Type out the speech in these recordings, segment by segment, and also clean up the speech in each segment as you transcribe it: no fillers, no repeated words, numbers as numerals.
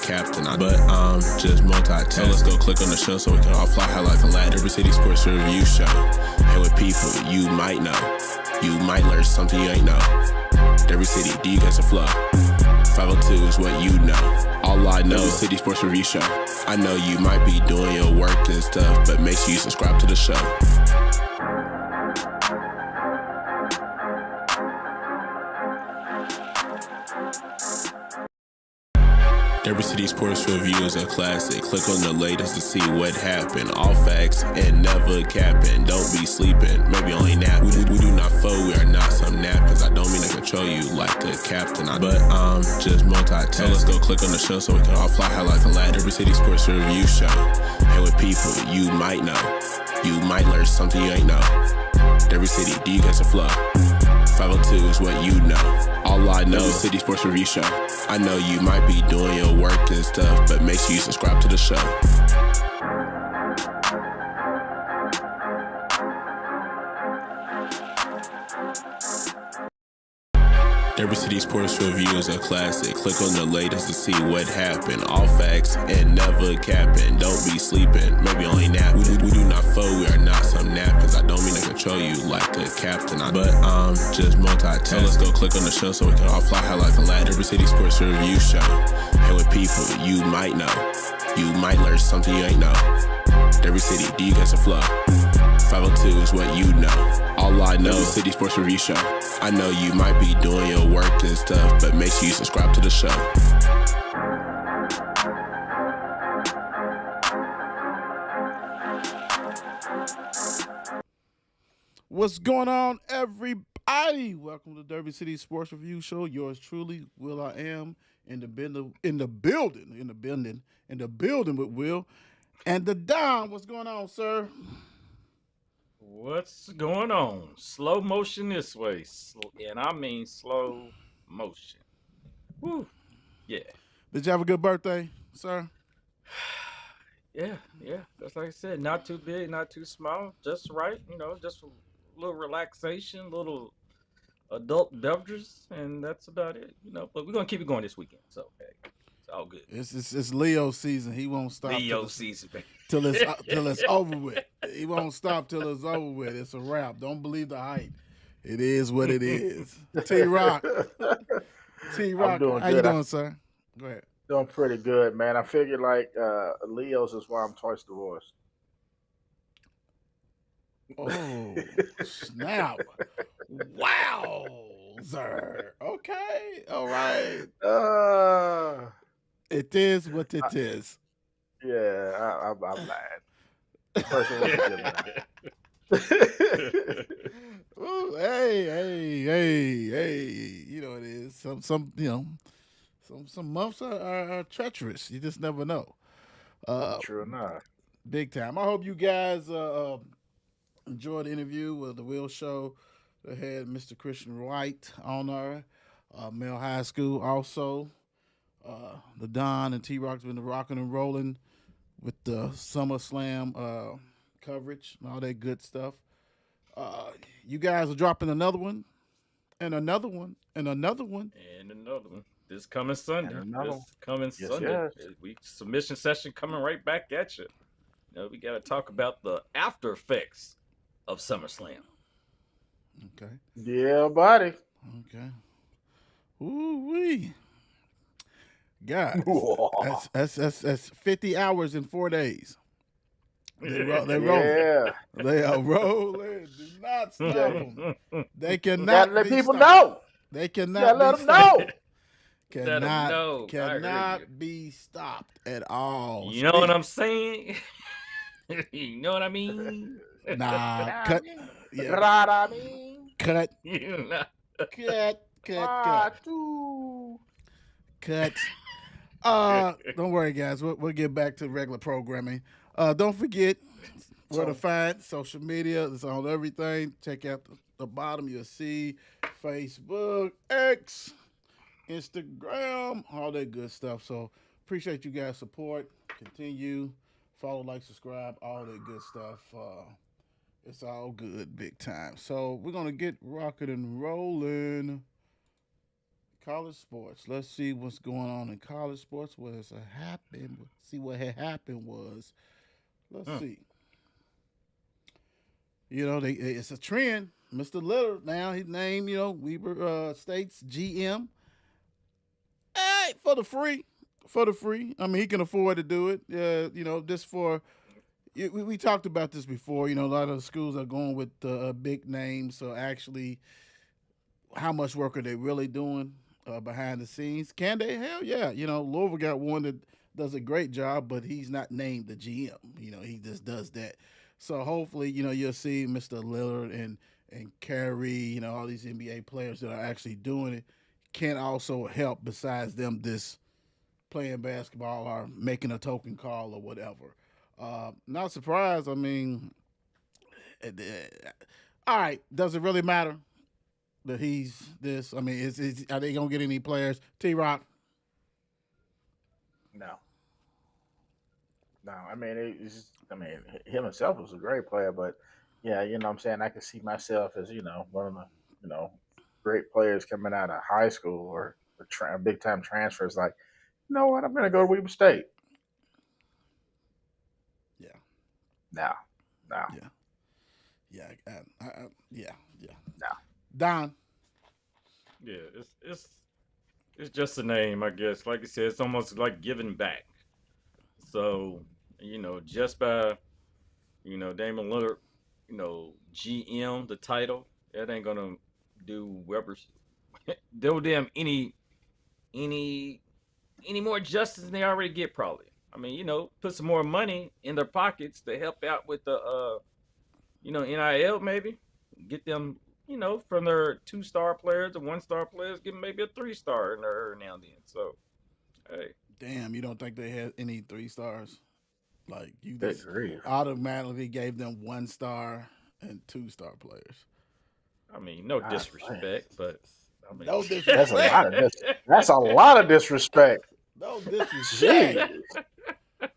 captain. But I'm just multitasking. Let's go click on the show so we can all fly high like a lad. Every City Sports Review Show. And with people you might know. You might learn something you ain't know. Every city, do you guys a flow? 502 is what you know. All I know is City Sports Review Show. I know you might be doing your work and stuff, but make sure you subscribe to the show. Every City Sports Review is a classic. Click on the latest to see what happened. All facts and never capping. Don't be sleeping, maybe only napping. We do not foe, we are not some nappers. I don't mean to control you like a captain, but I'm just multitasking. So let's go click on the show so we can all fly high like a lad. Every City Sports Review Show. And with people you might know. You might learn something you ain't know. Every city, do you guys a flow? 502 is what you know. All I know is City Sports Review Show. I know you might be doing your work and stuff, but make sure you subscribe to the show. Every City Sports Review is a classic. Click on the latest to see what happened. All facts and never capping. Don't be sleeping, maybe only napping. We do not foe, we are not some nappers. I don't mean to control you like a captain, but I'm just multitasking. So let's go click on the show so we can all fly high like a lad. Every City Sports Review Show. And with people you might know. You might learn something you ain't know. Every city, do you guys a flow? 502 is what you know. All I know is City Sports Review Show. I know you might be doing your work and stuff, but make sure you subscribe to the show. What's going on, everybody? Welcome to Derby City Sports Review Show. Yours truly, Will I Am, in the building with Will and the Don. What's going on, sir? What's going on? Slow motion this way, and I mean slow motion. Woo, yeah. Did you have a good birthday, sir? Yeah. That's like I said, not too big, not too small, just right. Just a little relaxation, little adult beverages, and that's about it. But we're gonna keep it going this weekend, so hey, it's all good. It's Leo season. He won't stop. Leo season, baby. Till it's over with. He won't stop till it's over with. It's a wrap. Don't believe the hype. It is what it is. T-Rock. How you doing, sir? Go ahead. Doing pretty good, man. I figured like Leo's is why I'm twice divorced. Oh, snap. Wow, sir. Okay. All right. It is what it is. Yeah, I'm lying. Person was Ooh, hey. You know it is. Some months are treacherous. You just never know. True enough. Big time. I hope you guys enjoyed the interview with the Will Show. They had Mr. Christian White on our Male High School also. The Don and T-Rock's been rocking and rolling with the SummerSlam coverage and all that good stuff. You guys are dropping another one, and another one, and another one. And another one. This coming Sunday. Yes. Submission session coming right back at you. We got to talk about the after effects of SummerSlam. Okay. Yeah, buddy. Okay. Ooh-wee. God, that's 50 hours in 4 days. They rolling. Yeah. They are rolling. Do not stop them. They cannot Gotta let be people stopped. know. They cannot Gotta let be them know. Cannot be stopped at all. You know what I'm saying? You know what I mean? Nah, cut. Yeah. I mean. Cut. Cut. Don't worry, guys. We'll get back to regular programming. Don't forget where to find social media. It's on everything. Check out the bottom. You'll see Facebook, X, Instagram, all that good stuff. So appreciate you guys' support. Continue. Follow, like, subscribe, all that good stuff. It's all good, big time. So we're going to get rocking and rolling. college sports. Let's see what's going on in college sports. What has happened? See what had happened was. Let's Mm. see. It's a trend. Mr. Lillard now he's named Weber State's GM. Hey, for the free, for the free. I mean, he can afford to do it. Just for we talked about this before. A lot of schools are going with big names. So actually, how much work are they really doing behind the scenes? Can they? Hell yeah. Louisville got one that does a great job, but he's not named the GM. He just does that. So hopefully, you'll see Mr. Lillard and Curry, all these NBA players that are actually doing it can also help besides them just playing basketball or making a token call or whatever. Not surprised. I mean, all right, does it really matter that he's this? I mean, are they gonna get any players? T-Rock. No. No, I mean, him himself was a great player, but yeah, what I'm saying, I can see myself as one of the great players coming out of high school or big time transfers. Like, you know what, I'm gonna go to Weber State. Yeah. No, no, Yeah. Yeah. no. Don. Yeah, it's just a name, I guess. Like you said, it's almost like giving back. So, just by, Damon Lillard, GM, the title, that ain't gonna do Weber's do them any any more justice than they already get probably. I mean, put some more money in their pockets to help out with the NIL maybe. Get them, from their 2-star players to 1-star players, give them maybe a 3-star in there now and then. So, hey. Damn, you don't think they had any 3 stars? Like you Good just grief. automatically gave them 1-star and 2-star players. I mean, no God, disrespect, but I mean, No That's a disrespect. lot of that's a lot of disrespect. No disrespect. Jeez.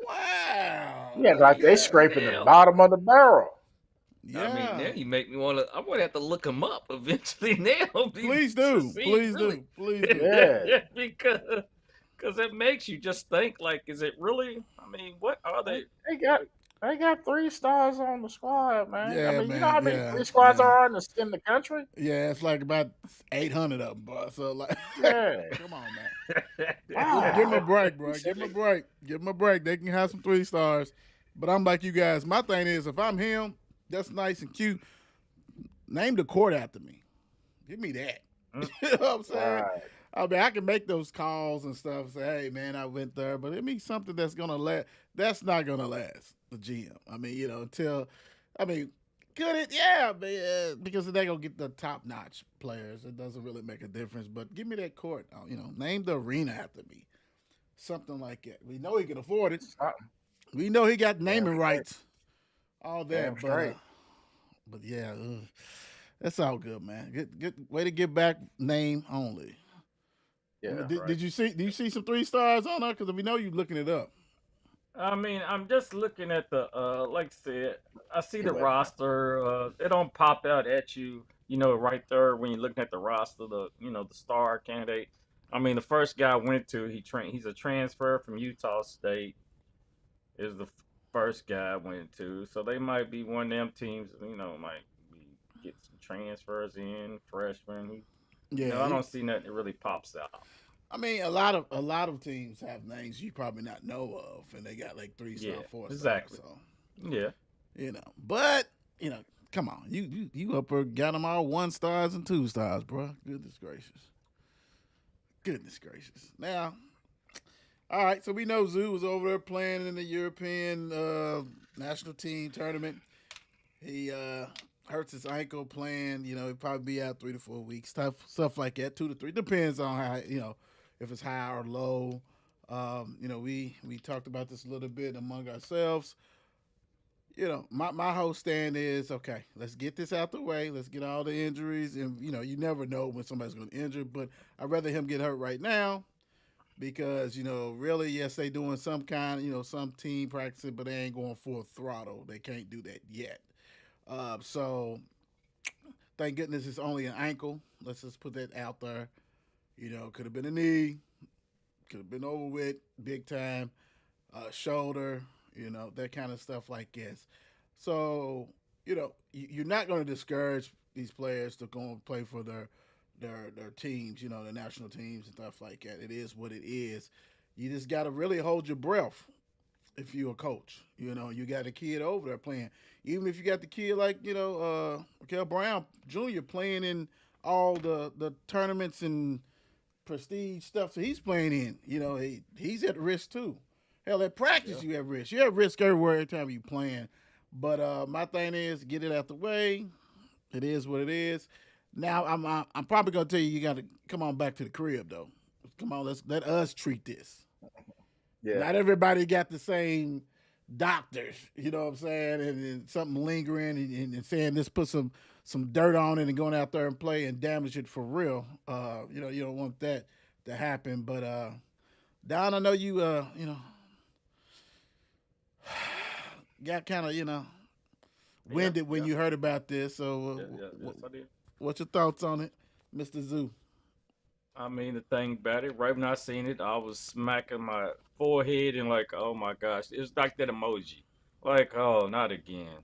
Wow. Yeah, like they scraping the Hell. bottom of the barrel. Yeah. I mean, now you make me want to. I'm gonna have to look them up eventually. Now, Please to do. see Please really. do. Please do. Yeah. because it makes you just think like, is it really? I mean, what are they? They got 3 stars on the squad, man. Yeah, I mean, you man, know how many yeah, 3 squads yeah. are in the country? Yeah, it's like about 800 of them, bro. So like, Yeah. come on, man. Wow. Give them a break, bro. Give them a break. Give them a break. They can have some 3 stars. But I'm like you guys. My thing is, if I'm him, that's nice and cute. Name the court after me. Give me that. You know what I'm saying? Right. I mean, I can make those calls and stuff. Say, hey, man, I went there, but it means something that's gonna last. That's not gonna last. The GM. I mean, until, could it? Yeah, man, because they're gonna get the top notch players. It doesn't really make a difference. But give me that court. Name the arena after me. Something like that. We know he can afford it. Something. We know he got naming Damn rights. All that, Damn but straight. but yeah, that's all good, man. Good way to get back. Name only. Yeah. Did, Right. did you see? Do you see some 3 stars on there? Because we know you looking it up. I mean, I'm just looking at the like I said, I see the Anyway. roster. It don't pop out at you, right there when you're looking at the roster. The star candidate. I mean, the first guy I went to, he's a transfer from Utah State. Is the first guy I went to, so they might be one of them teams. Might get some transfers in freshmen. Yeah, I don't see nothing that really pops out. I mean, a lot of teams have names you probably not know of, and they got like 3-star, Yeah, 4-star. exactly. So Yeah. but come on, you up there got them all 1 stars and 2 stars, bro. Goodness gracious. Now, all right, so we know Zoo was over there playing in the European national team tournament. He hurts his ankle playing. He'll probably be out 3 to 4 weeks. Stuff like that. 2 to 3 depends on how if it's high or low. We talked about this a little bit among ourselves. My whole stand is, okay, let's get this out the way. Let's get all the injuries. And, you never know when somebody's going to injure. But I'd rather him get hurt right now because, really, yes, they doing some kind, some team practicing, but they ain't going full throttle. They can't do that yet. So, thank goodness it's only an ankle. Let's just put that out there. Could have been a knee, could have been over with, big time, shoulder, that kind of stuff like this. So, you're not going to discourage these players to go and play for their teams, the national teams and stuff like that. It is what it is. You just got to really hold your breath if you're a coach. You got a kid over there playing. Even if you got the kid like, Kel Brown Jr. playing in all the tournaments and prestige stuff that he's playing in, he's at risk too. Hell, at practice you at risk. You're at risk every time you playing. But my thing is get it out the way. It is what it is. Now I'm probably gonna tell you got to come on back to the crib though. Come on, let us treat this. Yeah. Not everybody got the same doctors, you know what I'm saying, and something lingering and saying this put some dirt on it and going out there and play and damage it for real. You don't want that to happen. But Don, I know you got kind of winded when you heard about this. So Yes, I did. what's your thoughts on it, Mr. Zoo? I mean, the thing about it, right when I seen it, I was smacking my forehead and like, oh my gosh, it was like that emoji. Like, oh, not again.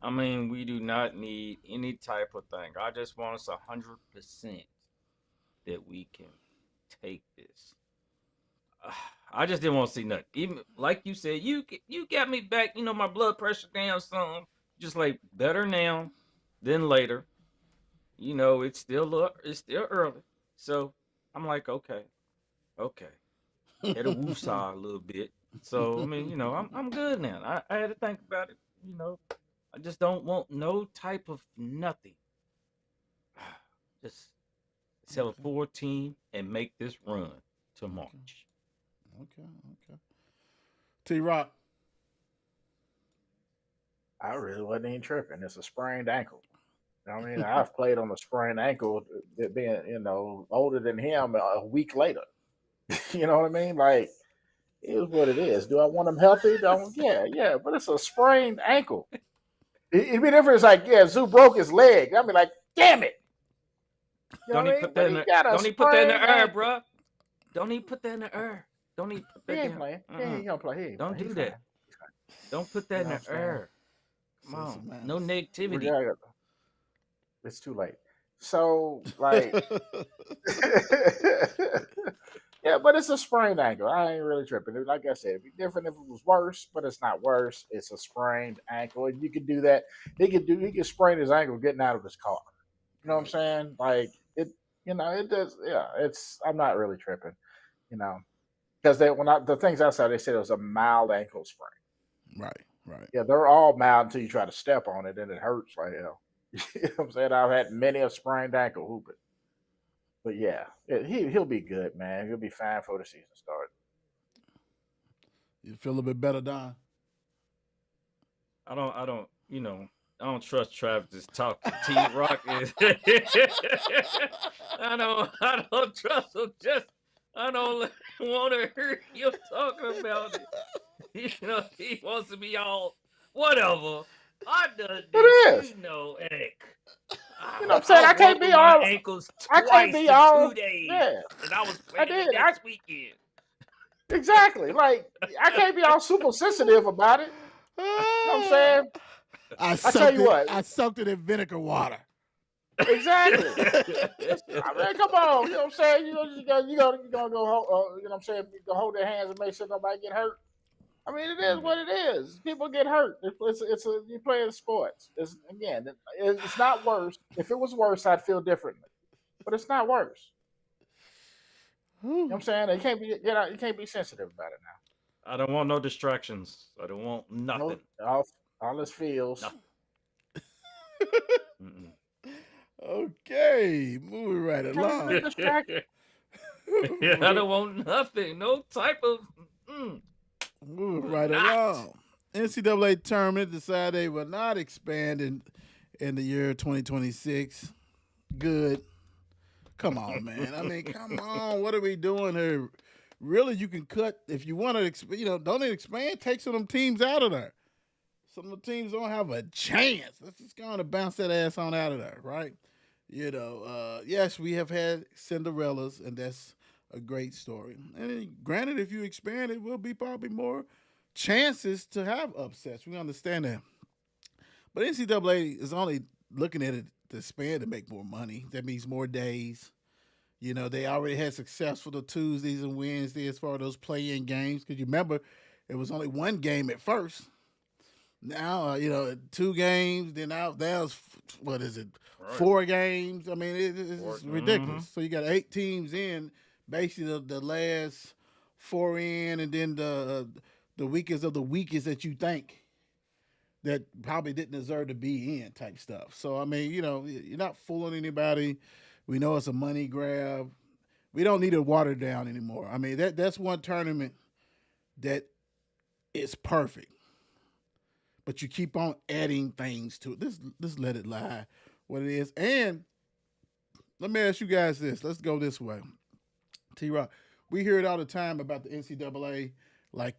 I mean, we do not need any type of thing. I just want us 100% that we can take this. I just didn't want to see nothing. Even like you said, you got me back. My blood pressure down some. Just like better now than later. It's still early. So I'm like, okay. Had a woosah a little bit. So I mean, I'm good now. I had to think about it. I just don't want no type of nothing. Just sell a 14 and make this run to March. Okay. T-Rock. I really wasn't even tripping. It's a sprained ankle. I mean, I've played on a sprained ankle, it being, older than him a week later. You know what I mean? Like, it is what it is. Do I want him healthy? Yeah, but it's a sprained ankle. It'd be different. It's like, Zoo broke his leg. I'd be like, damn it. Don't even put that in the air, bro. Don't even put that in the air. Don't even put that He ain't in. playing. He ain't gonna play. Don't do that. Don't put that in the air. Come on. No negativity. It's too late. So, like, yeah, but it's a sprained ankle. I ain't really tripping. Like I said, it'd be different if it was worse, but it's not worse. It's a sprained ankle, and you can do that. He could sprain his ankle getting out of his car. You know what I'm saying? Like it. It does. Yeah, I'm not really tripping. Because the things I saw, they said it was a mild ankle sprain. Right. Yeah, they're all mild until you try to step on it and it hurts like hell. You know what I'm saying? I've had many a sprained ankle hooping. But yeah, he'll be good, man. He'll be fine for the season start. You feel a bit better, Don? I don't trust Travis talking. T-Rock is. I don't trust him. I don't want to hear you talking about it. He wants to be all whatever. I done this. It is. Heck. You know what I'm saying? I can't be all ankles I can't be all 2 days. Yeah. And I was playing next weekend. Exactly. Like I can't be all super sensitive about it. You know what I'm saying? I tell you what. I soaked it in vinegar water. Exactly. I mean, come on. You know what I'm saying? You gonna go. You know what I'm saying? You gonna hold their hands and make sure nobody get hurt. I mean, it is what it is. People get hurt. You play in sports. It's not worse. If it was worse, I'd feel differently. But it's not worse. You know what I'm saying? You can't be sensitive about it now. I don't want no distractions. I don't want nothing. All this feels. Okay, moving right along. I don't want nothing. No type of. Moving right along. NCAA tournament decided they will not expand in the year 2026. Good. Come on, man. I mean, come on. What are we doing here? Really, you can cut if you want to. Don't expand. Take some of them teams out of there. Some of the teams don't have a chance. Let's just go on and bounce that ass on out of there, right? Yes, we have had Cinderellas, and that's a great story. And granted, if you expand it, will be probably more chances to have upsets. We understand that. But NCAA is only looking at it to expand to make more money. That means more days. They already had success for the Tuesdays and Wednesdays as far as those play-in games. Because you remember, it was only one game at first. Now, 2 games. Then now there's what is it? Right. 4 games. I mean, it's Mm-hmm. ridiculous. So you got 8 teams in, basically the last 4 in, and then the weakest of the weakest that you think that probably didn't deserve to be in type stuff. So I mean, you're not fooling anybody. We know it's a money grab. We don't need to water down anymore. I mean, that's one tournament that is perfect, but you keep on adding things to it. This let it lie what it is. And let me ask you guys this. Let's go this way. T Rock, we hear it all the time about the NCAA, like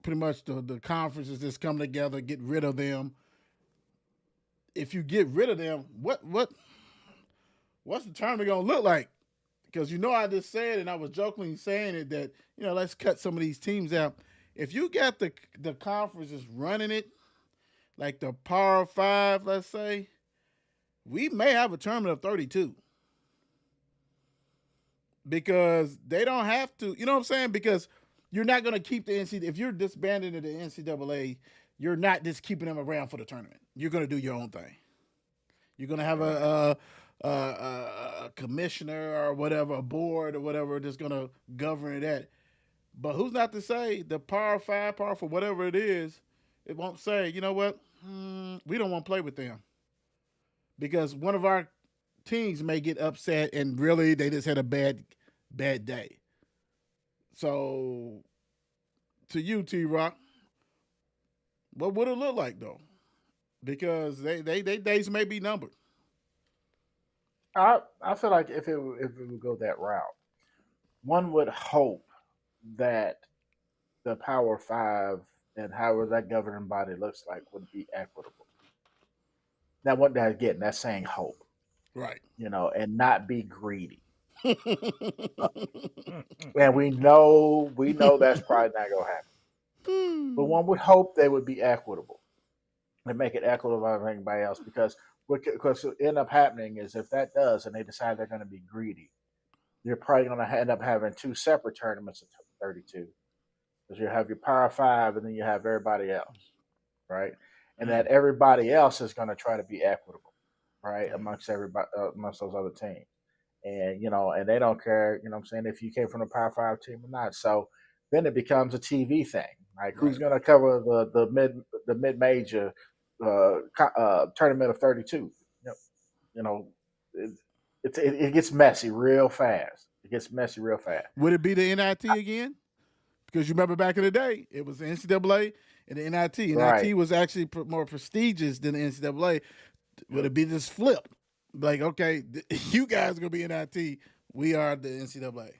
pretty much the conferences just come together, get rid of them. If you get rid of them, what's the tournament gonna look like? Because I just said, and I was jokingly saying it, that let's cut some of these teams out. If you got the conferences running it, like the Power Five, let's say, we may have a tournament of 32 because they don't have to. You know what I'm saying? Because you're not going to keep the NCAA. If you're disbanding the NCAA, you're not just keeping them around for the tournament. You're going to do your own thing. You're going to have a commissioner or whatever, a board or whatever that's going to govern that. But who's not to say the Power Five, Power Four, whatever it is, it won't say, you know what, we don't want to play with them because one of our teams may get upset and really they just had a bad day. So, to you, T Rock, what would it look like though? Because they days may be numbered. I feel like if it would go that route, one would hope that the Power Five and however that governing body looks like would be equitable. Now, what that again, that's saying hope, Right. and not be greedy. And we know that's probably not gonna happen. But one would hope they would be equitable and make it equitable for everybody else because what end up happening is if that does and they decide they're going to be greedy, you're probably going to end up having 2 separate tournaments of 32 because you have your Power Five and then you have everybody else, right? And that everybody else is going to try to be equitable, right, amongst everybody amongst those other teams, and they don't care, what I'm saying, if you came from the Power Five team or not. So then it becomes a TV thing, like who's Right. going to cover the mid major tournament of 32? You know, it, it gets messy real fast. It gets messy real fast. Would it be the NIT again? Because you remember back in the day, it was the NCAA and the NIT. Right. NIT was actually more prestigious than the NCAA. Would it be just flipped? Like, okay, you guys are going to be NIT. We are the NCAA.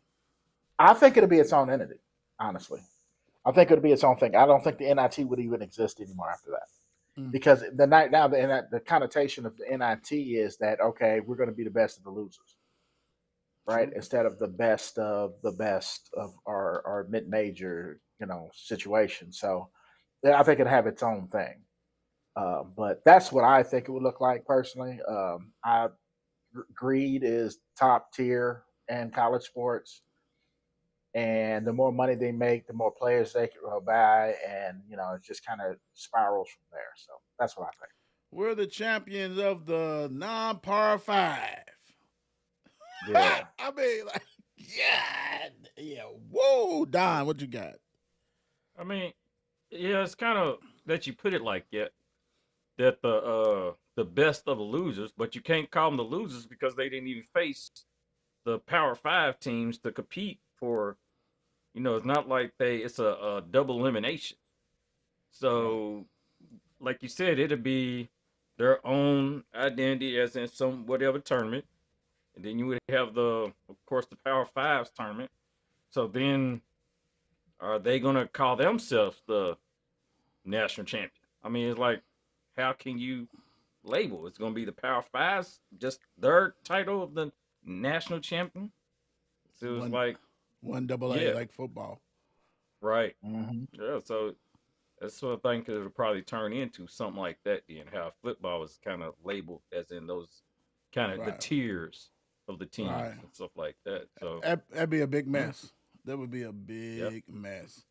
I think it'll be its own entity, honestly. I think it'll be its own thing. I don't think the NIT would even exist anymore after that. Because the connotation of the NIT is that, okay, we're going to be the best of the losers, right? Instead of the best of our mid-major, situation. So I think it'd have its own thing. But that's what I think it would look like personally. Greed is top tier in college sports. And the more money they make, the more players they can buy, and it just kind of spirals from there. So that's what I think. We're the champions of the non-Power Five. Yeah, I mean, like, yeah. Whoa, Don, what you got? I mean, yeah, it's kind of that you put it like that the best of the losers, but you can't call them the losers because they didn't even face the Power Five teams to compete for. It's not like it's a double elimination. So, like you said, it'll be their own identity as in some whatever tournament, and then you would have of course, the Power Fives tournament. So then, are they gonna call themselves the national champion? I mean, it's like, how can you label? It's going to be the Power Fives, just their title of the national champion. So it was One like, one double A yeah, like football. right, Mm-hmm. yeah. So that's what I think it'll probably turn into something like that. Then how football is kind of labeled as in those kind of the Right. tiers of the teams Right. and stuff like that. So That'd be a big mm, mess. That would be a yep, big mess.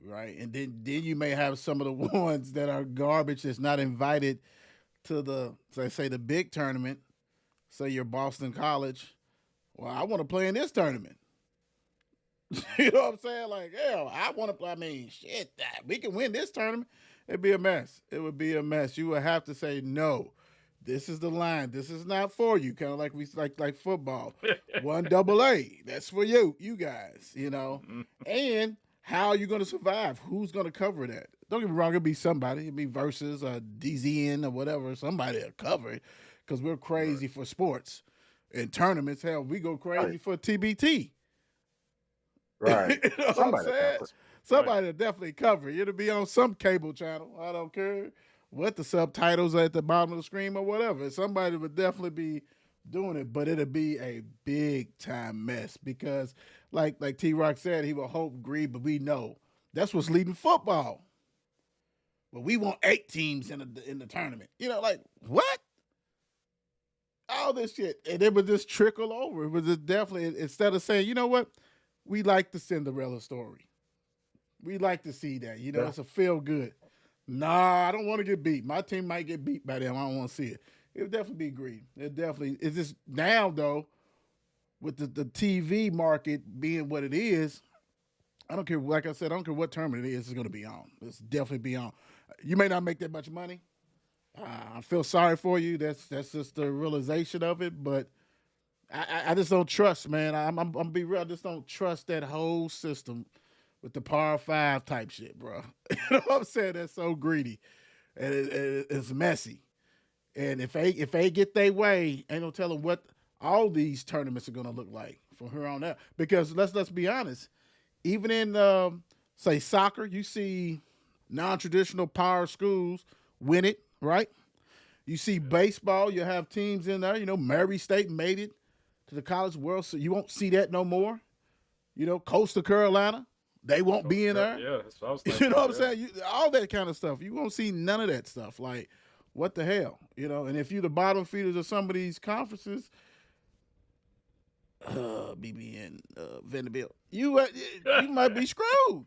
Right. And then you may have some of the ones that are garbage that's not invited to the, let's say, the big tournament. Say you're Boston College. Well, I want to play in this tournament. You know what I'm saying? Like, hell, I want to play. I mean, shit, we can win this tournament. It'd be a mess. It would be a mess. You would have to say, no, this is the line. This is not for you. Kind of like like football. One double A. That's for you guys, you know. And how are you going to survive? Who's going to cover that? Don't get me wrong, it'll be somebody. It'll be versus DZN or whatever. Somebody will cover it because we're right, crazy for sports and tournaments. Hell, we go Right. crazy for TBT. Right. You know what I'm Somebody saying? covers. right. Somebody will definitely cover it. It'll be on some cable channel. I don't care what the subtitles are at the bottom of the screen or whatever. Somebody would definitely be doing it, but it'll be a big time mess because, like T Rock said, he will hope, greed, but we know that's what's leading football. But we want 8 teams in the tournament. You know, like what? All this shit, and it would just trickle over. It was just definitely, instead of saying, you know what, we like the Cinderella story. We like to see that. You know, Yeah. it's a feel good. Nah, I don't want to get beat. My team might get beat by them. I don't want to see it. It would definitely be greed. It definitely. It's just now though, with the TV market being what it is. I don't care. Like I said, I don't care what tournament it is. It's going to be on. It's definitely be on. You may not make that much money. I feel sorry for you. That's just the realization of it. But I just don't trust, man. I'm be real. I just don't trust that whole system with the Power Five type shit, bro. You know what I'm saying? That's so greedy and it's messy. And if they get their way, ain't no telling what all these tournaments are gonna look like from here on out. Because let's be honest, even in say soccer, you see non-traditional power schools win it, right? You see baseball, you have teams in there. You know, Murray State made it to the College World, so you won't see that no more. You know, Coastal Carolina, they won't be in there. Yeah, that's what I was You thinking. know what I'm Yeah, saying? All that kind of stuff. You won't see none of that stuff. Like, what the hell? You know, and if you're the bottom feeders of some of these conferences, BBN, Vanderbilt, you might be screwed.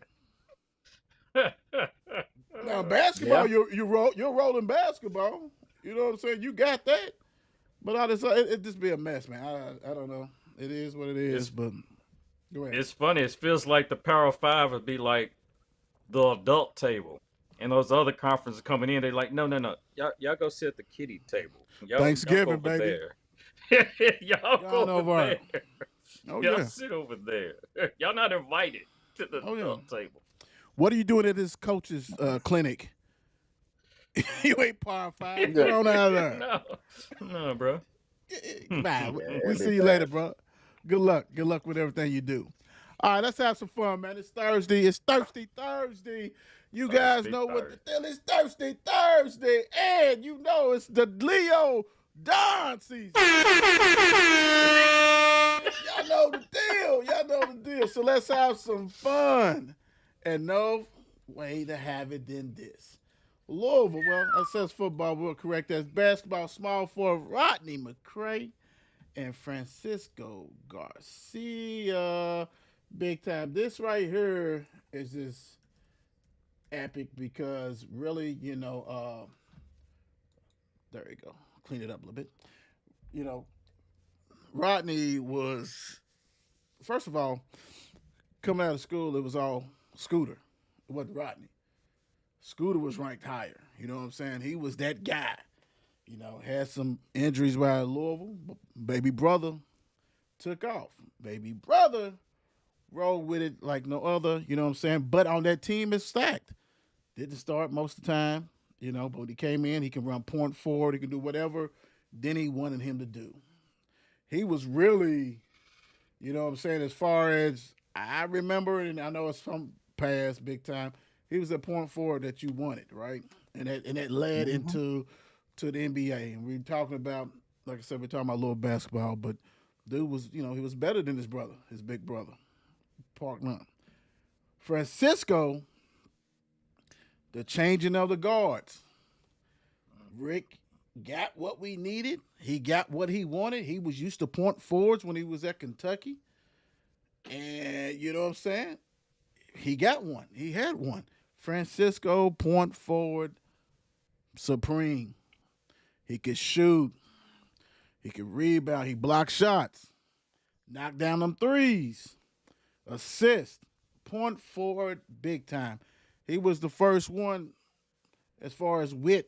Now basketball, Yeah. you're rolling basketball. You know what I'm saying? You got that, but it just be a mess, man. I don't know. It is what it is. it's But go ahead. it's funny. It feels like the Power Five would be like the adult table, and those other conferences coming in. They're like, no, y'all go sit at the kiddie table. Y'all go Thanksgiving, over baby. there. y'all Y'all go know over where. there. Oh Y'all yeah. sit over there. Y'all not invited to the Oh yeah. adult table. What are you doing at this coach's clinic? You ain't Power Five. Yeah. Get on out of there. No, bro. Bye. Yeah, We it'd see be you later, fast. bro. Good luck. Good luck with everything you do. All right, let's have some fun, man. It's Thursday. It's Thirsty Thursday. You guys Thirsty know what the Thursday. deal is. Thirsty Thursday. And you know it's the Leo Don season. Y'all know the deal. Y'all know the deal. So let's have some fun. And no way to have it than this. Louisville, well, that says football. We'll correct that. Basketball, small forward Rodney McCray and Francisco Garcia. Big time. This right here is just epic because really, you know, there you go. Clean it up a little bit. You know, Rodney was, first of all, coming out of school, it was all Scooter. It wasn't Rodney. Scooter was ranked higher. You know what I'm saying? He was that guy. You know, had some injuries while at Louisville. Baby brother took off. Baby brother rolled with it like no other. You know what I'm saying? But on that team, it's stacked. Didn't start most of the time. You know, but when he came in, he can run point forward. He can do whatever Denny wanted him to do. He was really, you know what I'm saying, as far as I remember, and I know it's from past big time, he was a point forward that you wanted, right? And that led Mhm. into to the NBA, and we're talking about, like I said, we're talking about a little basketball, but dude was, he was better than his brother, his big brother, Parkland. Francisco, the changing of the guards. Rick got what we needed. He got what he wanted. He was used to point forwards when he was at Kentucky. And you know what I'm saying? He got one. He had one. Francisco, point forward, supreme. He could shoot. He could rebound. He blocked shots. Knock down them threes. Assist. Point forward, big time. He was the first one as far as with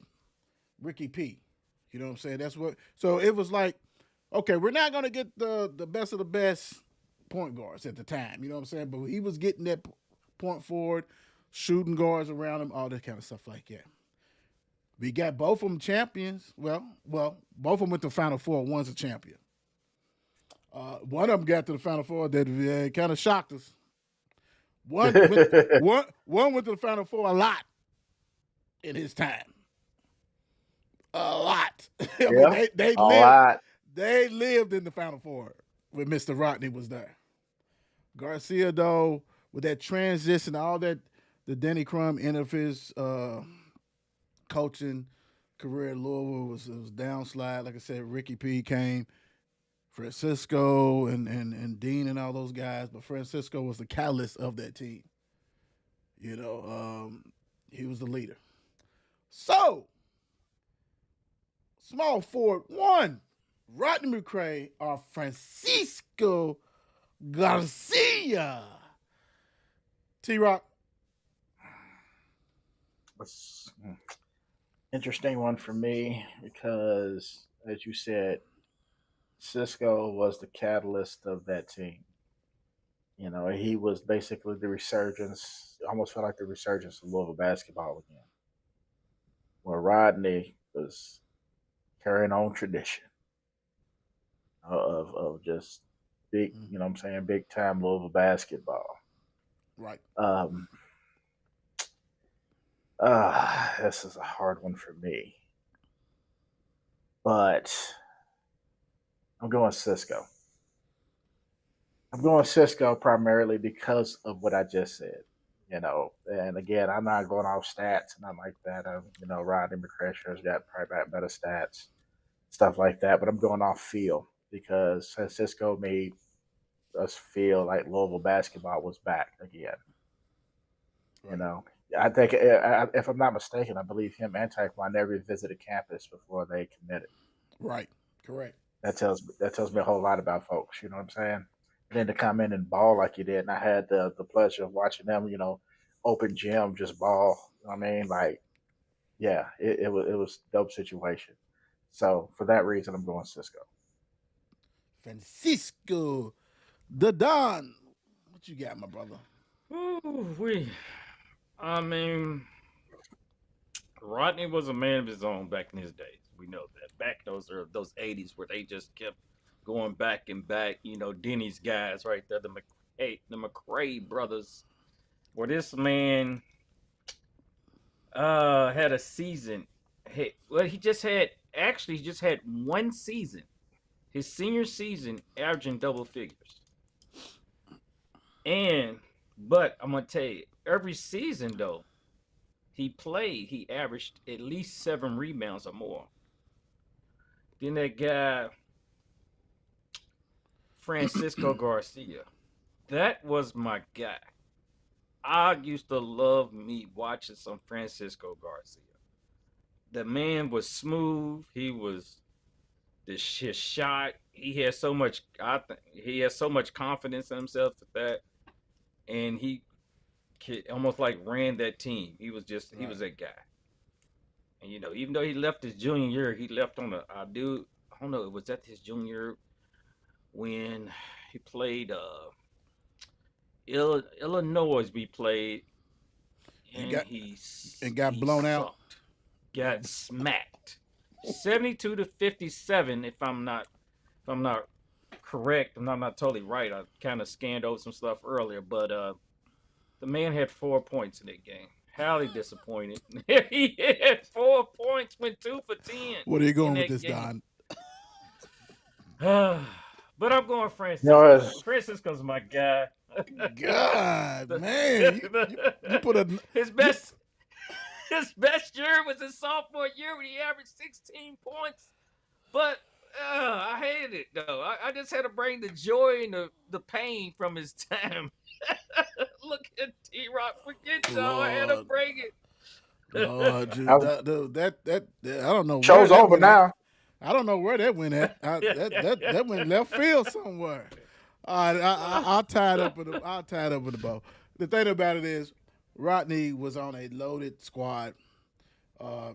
Ricky P. You know what I'm saying? That's what. So it was like, okay, we're not going to get the best of the best point guards at the time. You know what I'm saying? But he was getting that point forward, shooting guards around him, all that kind of stuff like that. We got both of them champions. Well, both of them went to the Final Four. One's a champion. One of them got to the Final Four that kind of shocked us. One went to the Final Four a lot in his time. A lot. Yeah, they a lived. lot. They lived in the Final Four when Mr. Rodney was there. Garcia, though, with that transition, all that, the Denny Crum end of his coaching career at Louisville was downslide. Like I said, Ricky P came, Francisco and Dean and all those guys, but Francisco was the catalyst of that team. You know, he was the leader. So, small forward one, Rodney McCray or Francisco Garcia. T-Rock. It's interesting one for me because, as you said, Cisco was the catalyst of that team. You know, he was basically the resurgence, almost felt like the resurgence of Louisville basketball again. Where Rodney was carrying on tradition of just big, you know what I'm saying, big time Louisville basketball. Right. This is a hard one for me. But I'm going Cisco. I'm going Cisco primarily because of what I just said. You know, and again, I'm not going off stats and not like that. You know, Rodney McCrasher's got probably better stats, stuff like that. But I'm going off feel because Cisco made us feel like Louisville basketball was back again. Right. You know, I think if I'm not mistaken, I believe him and Taekwondo never visited campus before they committed. Right. Correct. That tells me a whole lot about folks. You know what I'm saying? And then to come in and ball like you did, and I had the pleasure of watching them, you know, open gym, just ball. You know what I mean? Like, yeah, it was a dope situation. So for that reason, I'm going Cisco. Francisco, the Don. What you got, my brother? Ooh, I mean, Rodney was a man of his own back in his days. We know that. Back those 80s where they just kept going back and back. You know, Denny's guys right there, the McCray brothers. Where this man had a season. He just had one season. His senior season, averaging double figures. But I'm gonna tell you, every season though, he averaged at least 7 rebounds or more. Then that guy, Francisco Garcia, that was my guy. I used to love me watching some Francisco Garcia. The man was smooth. He was his shot. He had so much. He has so much confidence in himself with that, and he almost like ran that team. He was that guy. And you know, even though he left his junior year, he left on I don't know, it was at his junior year when he played Illinois. We played, and he got blown out. Got smacked, 72-57. If I'm not correct, I'm not totally right. I kind of scanned over some stuff earlier, but the man had 4 points in that game. highly disappointed. He had 4 points, went 2 for 10 Where are you in going with that this, game. Don? But I'm going You know, Francisco. Francisco's my guy. God, The- man, you put a his you, best his best year was his sophomore year when he averaged 16 points. But I hated it though. I just had to bring the joy and the pain from his time. Look at T Rock. Forget y'all. I had to Lord, bring it. Lord, I dude, was, that I don't know where show's that over went at. now. I don't know where that went at. That went left field somewhere. All right, I'll tie it up with a bow. The thing about it is, Rodney was on a loaded squad.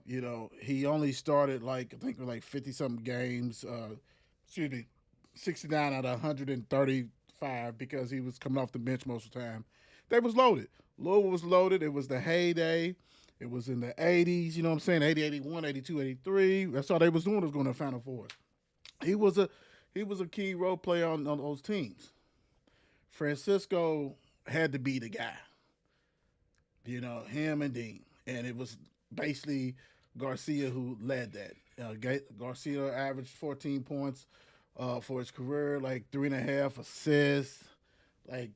He only started I think 50 something games. Excuse me, 69 out of 135 because he was coming off the bench most of the time. They was loaded. Louisville was loaded. It was the heyday. It was in the 80s, you know what I'm saying? 80, 81, 82, 83. That's all they was doing was going to the Final Four. He was a key role player on those teams. Francisco had to be the guy. Him and Dean. And it was basically Garcia who led that. Garcia averaged 14 points for his career, like 3.5 assists, like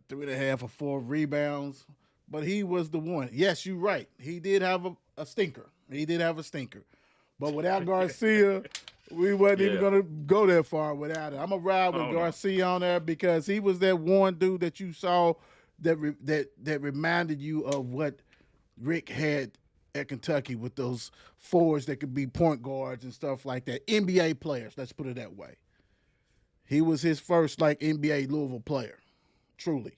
3.5 or 4 rebounds. But he was the one. Yes, you're right. He did have a stinker. But without Garcia, we wasn't even Yeah. going to go that far without it. I'm going to ride with Oh no. Garcia on there because he was that one dude that you saw that reminded you of what Rick had at Kentucky with those forwards that could be point guards and stuff like that. NBA players, let's put it that way. He was his first NBA Louisville player, truly.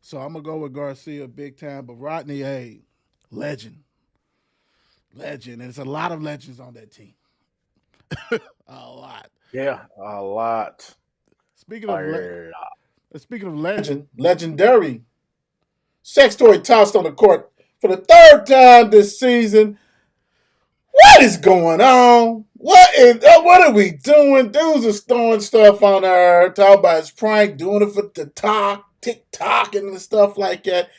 So I'm going to go with Garcia big time. But Rodney, hey, legend. And there's a lot of legends on that team. A lot. Yeah, a lot. Speaking of A lot. legendary, Sextoy tossed on the court for the third time this season. What is going on? What are we doing? Dudes are throwing stuff on there, talking about his prank, doing it for the TikTok and stuff like that.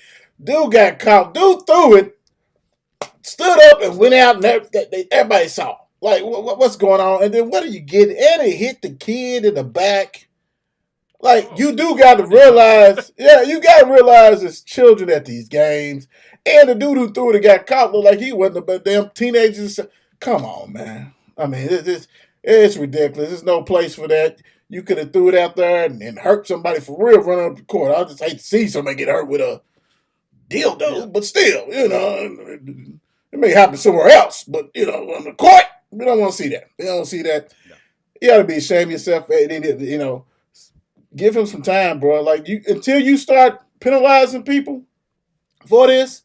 Dude got caught. Dude threw it, stood up and went out, and everybody saw. What's going on? And then what do you get? And it hit the kid in the back. You do got to realize, you got to realize it's children at these games. And the dude who threw it got caught looked like he wasn't, but damn teenagers. Come on, man. I mean, it's ridiculous. There's no place for that. You could have threw it out there and hurt somebody for real running up the court. I just hate to see somebody get hurt with a dildo, but still, it may happen somewhere else. But, on the court, we don't want to see that. We don't see that. No. You got to be ashamed of yourself. Give him some time, bro. Until you start penalizing people for this,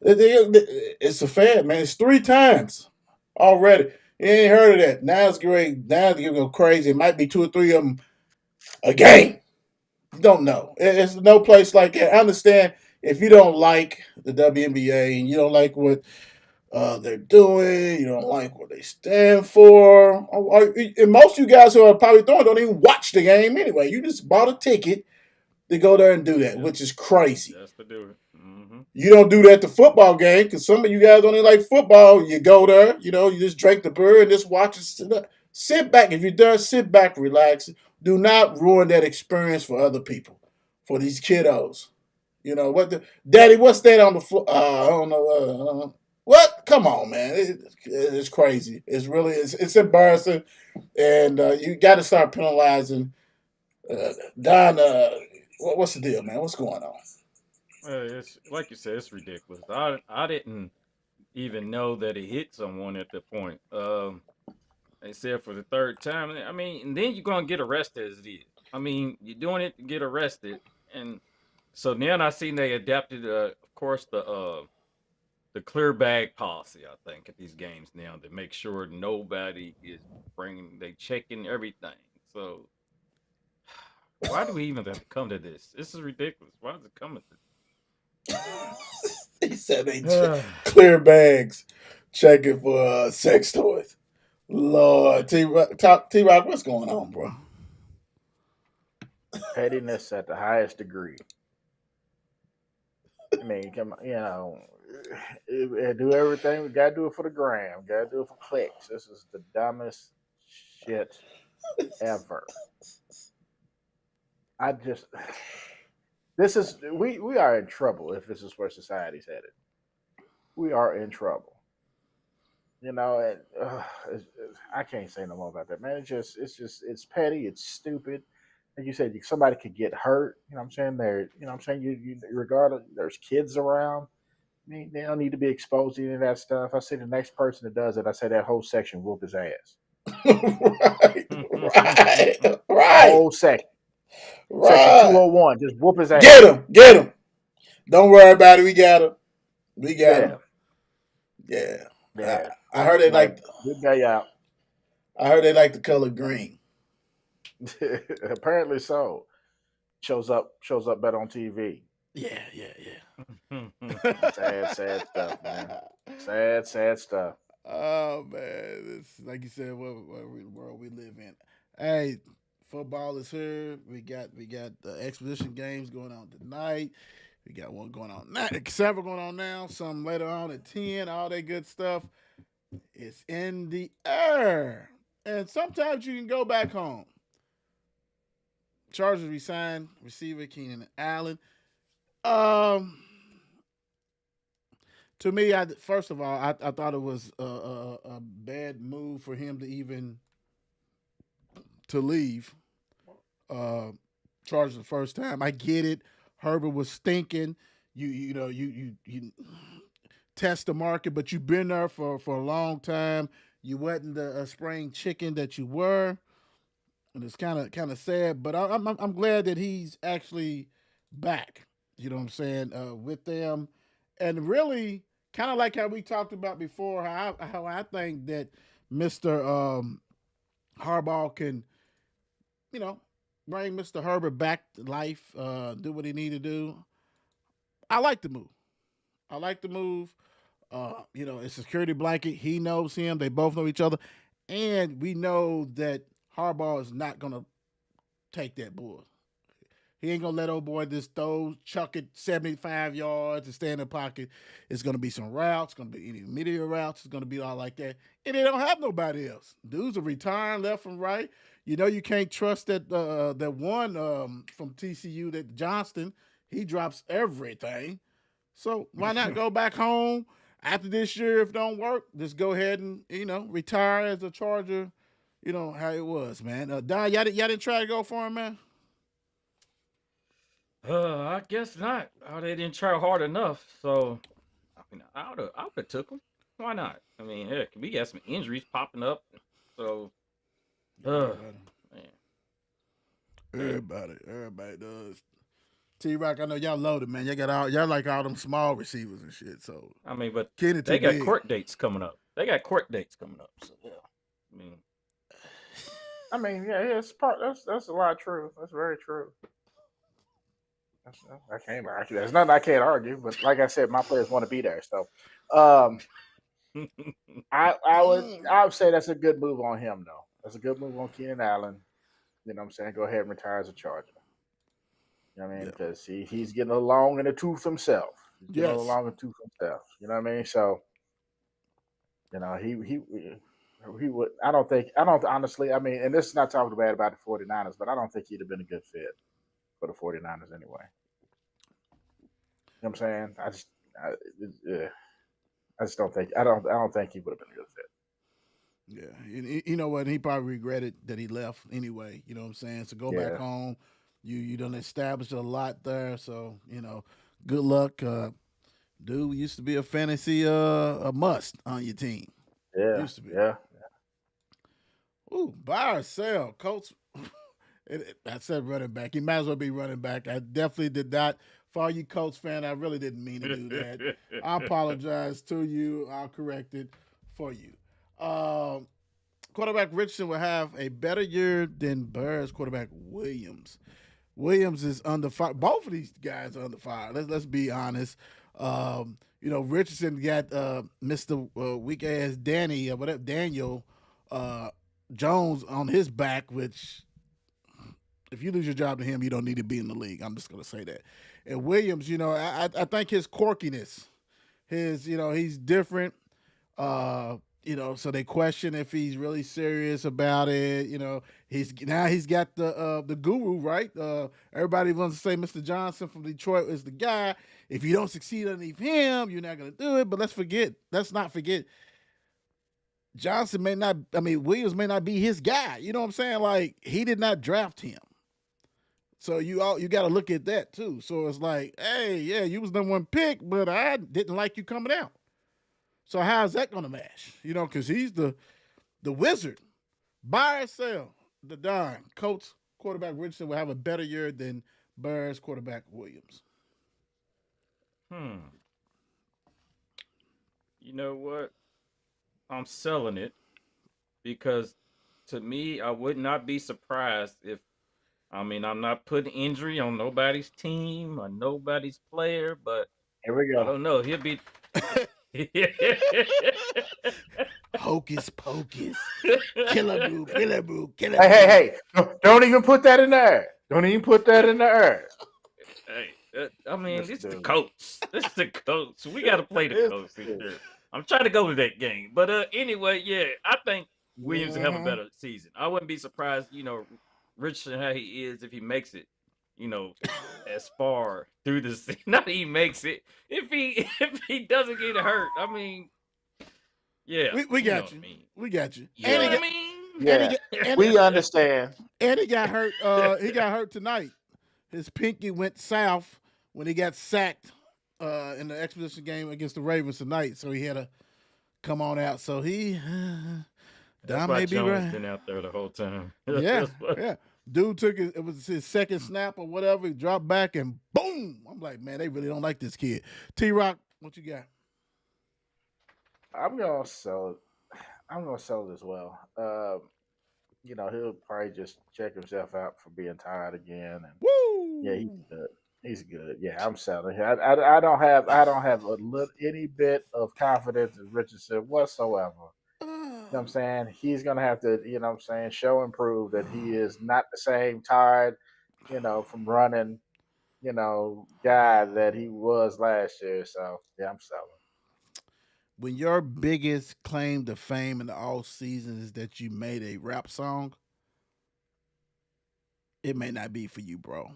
it's a fad, man. It's 3 times already. You ain't heard of that. Now it's great. Now it's going to go crazy. It might be 2 or 3 of them a game. Don't know. It's no place like that. I understand if you don't like the WNBA and you don't like what they're doing, you don't like what they stand for. And most of you guys who are probably throwing don't even watch the game anyway. You just bought a ticket to go there and do that, which is crazy. Just to do it. Mm-hmm. You don't do that at the football game because some of you guys don't even like football. You go there, you just drink the beer and just watch it. Sit back. If you're there, sit back, relax. Do not ruin that experience for other people, for these kiddos. Daddy, what's that on the floor? I don't know. What? Come on, man. It's crazy. It's really, it's embarrassing. And you got to start penalizing. Don, what's the deal, man? What's going on? It's like you said, it's ridiculous. I didn't even know that it hit someone at the point. They said for the 3rd time. I mean, and then you're gonna get arrested as it is. I mean, you're doing it to get arrested, and so now I seen they adapted, of course, the clear bag policy. I think at these games now to make sure nobody is they checking everything. So why do we even have to come to this? This is ridiculous. Why does it come to this? He said they clear bags checking for sex toys. Lord, T-Rock, what's going on, bro? Pettiness at the highest degree. I mean, come on, do everything. We gotta do it for the gram. Gotta do it for clicks. This is the dumbest shit ever. I just this is we are in trouble if this is where society's headed. We are in trouble. And I can't say no more about that, man. It's petty. It's stupid. Like you said, somebody could get hurt. You know what I'm saying? You regardless, there's kids around. I mean, they don't need to be exposed to any of that stuff. I say the next person that does it, I say that whole section whoop his ass. Right, right, Whole section. Section 201, just whoop his ass. Get him. Don't worry about it. We got him. Yeah. I heard they like good guy out. I heard they like the color green. Apparently so. Shows up better on TV. Yeah. Sad stuff, man. Sad stuff. Oh man, it's like you said, what world we live in. Hey, football is here. We got the exposition games going on tonight. We got one going on now, several going on now. Some later on at 10. All that good stuff. It's in the air, and sometimes you can go back home. Chargers resigned receiver Keenan Allen. To me, first of all, I thought it was a bad move for him to even to leave. Chargers the first time. I get it. Herbert was stinking. You test the market, but you've been there for a long time. You wasn't the spring chicken that you were, and it's kind of sad. But I'm glad that he's actually back. You know what I'm saying, with them, and really kind of like how we talked about before. How I think that Mr. Harbaugh can, bring Mr. Herbert back to life, do what he need to do. I like the move. It's a security blanket. He knows him. They both know each other. And we know that Harbaugh is not going to take that bull. He ain't going to let old boy just chuck it 75 yards and stay in the pocket. It's going to be some routes. It's going to be intermediate routes. It's going to be all like that. And they don't have nobody else. Dudes are retiring left and right. You can't trust that one from TCU, that Johnston. He drops everything. So why not go back home after this year? If it don't work, just go ahead and, retire as a Charger. How it was, man. Don, y'all didn't try to go for him, man? I guess not. They didn't try hard enough. So, I would have took him. Why not? Heck, we got some injuries popping up. So, man. Everybody does. T-Rock, I know y'all loaded, man. Y'all like all them small receivers and shit. So but Kenny they got big. court dates coming up. So yeah. It's that's a lot of truth. That's very true. I can't argue. There's nothing I can't argue. But like I said, my players want to be there. So, I would say that's a good move on him, though. That's a good move on Keenan Allen. You know what I'm saying? Go ahead and retire as a Charger. You know what I mean? Because he's getting along in the tooth himself. He's getting along in the tooth himself. You know what I mean? So, he would. I don't honestly. And this is not talking bad about the 49ers, but I don't think he'd have been a good fit for the 49ers anyway. You know what I'm saying? I just don't think. I don't think he would have been a good fit. Yeah, you know what? He probably regretted that he left anyway. You know what I'm saying? So go back home. You done established a lot there. So good luck, dude. Used to be a fantasy a must on your team. Yeah, used to be. Yeah. Ooh, buy or sell, Colts. I said running back. He might as well be running back. I definitely did not. For all you Colts fan, I really didn't mean to do that. I apologize to you. I'll correct it for you. Quarterback Richardson will have a better year than Bears quarterback Williams. Williams is under fire. Both of these guys are under fire. Let's be honest. Richardson got Mr. Weak Ass Daniel Jones on his back, which if you lose your job to him, you don't need to be in the league. I'm just going to say that. And Williams, I think his quirkiness he's different. So they question if he's really serious about it. He's got the guru, right? Everybody wants to say Mr. Johnson from Detroit is the guy. If you don't succeed underneath him, you're not gonna do it. But let's not forget Johnson Williams may not be his guy. You know what I'm saying? Like, he did not draft him. So you got to look at that too. So it's like, hey, yeah, you was number one pick, but I didn't like you coming out. So how's that going to match? Because he's the wizard. Buy or sell, the Don. Colts quarterback Richardson will have a better year than Bears quarterback Williams. You know what? I'm selling it because to me, I would not be surprised if, I'm not putting injury on nobody's team or nobody's player, but Here we I go. don't know. He'll be. Hocus pocus. Killaboo. Hey. Don't even put that in there. Don't even put that in there. Hey, This this is the dude. Colts. This is the Colts. We got to play the This Colts this dude. year. I'm trying to go to that game. But anyway, yeah, I think Williams will have a Mhm. better season. I wouldn't be surprised, Richardson, how he is, if he makes it, as far through the season. Not that he makes it. If he doesn't get hurt, yeah. We you know got what you. I mean. We got you. You know And what he I mean? Yeah, we understand. And he got hurt. He got hurt tonight. His pinky went south when he got sacked in the exposition game against the Ravens tonight. So he had to come on out. So he, That's Don why may be Jones right. been out there the whole time. Yeah, That's why- yeah. Dude it was his second snap or whatever. He dropped back and boom. I'm like, man, they really don't like this kid. T-Rock, what you got? I'm gonna sell it. I'm gonna sell it as well. He'll probably just check himself out for being tired again, and Woo! yeah, he's good. He's good. Yeah, I'm selling. I don't have any bit of confidence in Richardson whatsoever. You know what I'm saying? He's gonna have to, show and prove that he is not the same tired, from running, guy that he was last year. So yeah, I'm selling. When your biggest claim to fame in the all season is that you made a rap song, it may not be for you, bro.